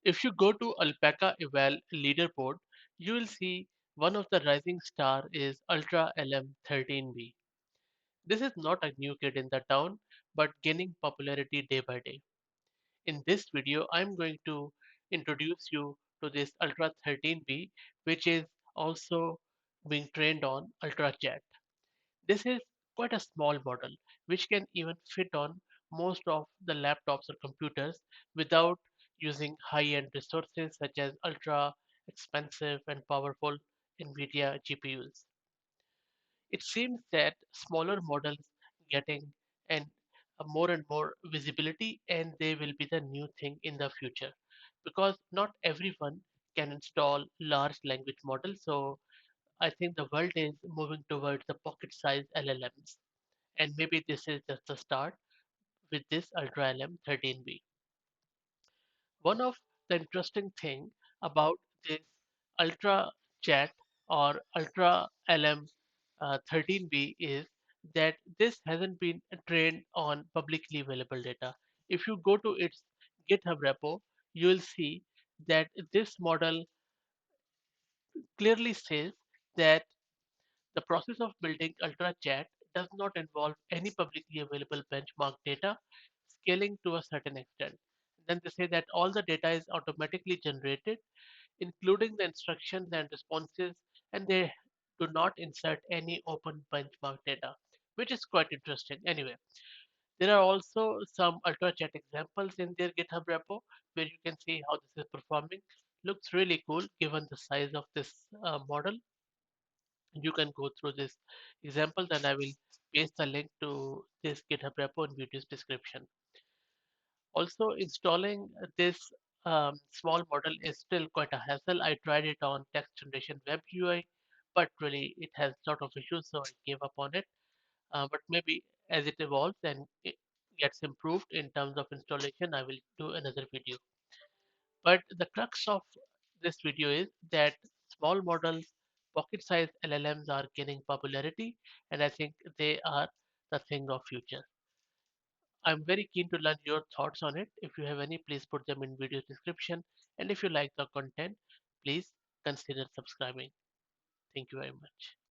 If you go to Alpaca Eval leaderboard, you will see one of the rising star is Ultra LM13B. This is not a new kid in the town, but gaining popularity day by day. In this video, I'm going to introduce you to this Ultra 13B, which is also being trained on UltraChat. This is quite a small model, which can even fit on most of the laptops or computers without using high-end resources such as ultra expensive and powerful NVIDIA GPUs. It seems that smaller models getting and more and more visibility, and they will be the new thing in the future because not everyone can install large language models. So I think the world is moving towards the pocket size LLMs, and maybe this is just the start with this Ultra LM13B. One of the interesting thing about this Ultra Chat or Ultra LM 13B is that this hasn't been trained on publicly available data. If you go to its GitHub repo, you will see that this model clearly says that the process of building UltraChat does not involve any publicly available benchmark data scaling to a certain extent. Then they say that all the data is automatically generated, including the instructions and responses, and they do not insert any open benchmark data, which is quite interesting. Anyway, there are also some UltraChat examples in their GitHub repo where you can see how this is performing. Looks really cool given the size of this model. You can go through this examples and I will paste the link to this GitHub repo in video's description. Also, installing this small model is still quite a hassle. I tried it on text generation web UI, but really it has a lot of issues, so I gave up on it. But maybe as it evolves and it gets improved in terms of installation, I will do another video. But the crux of this video is that small models, pocket sized LLMs are gaining popularity, and I think they are the thing of future. I'm very keen to learn your thoughts on it. If you have any, please put them in video description. And if you like the content, please consider subscribing. Thank you very much.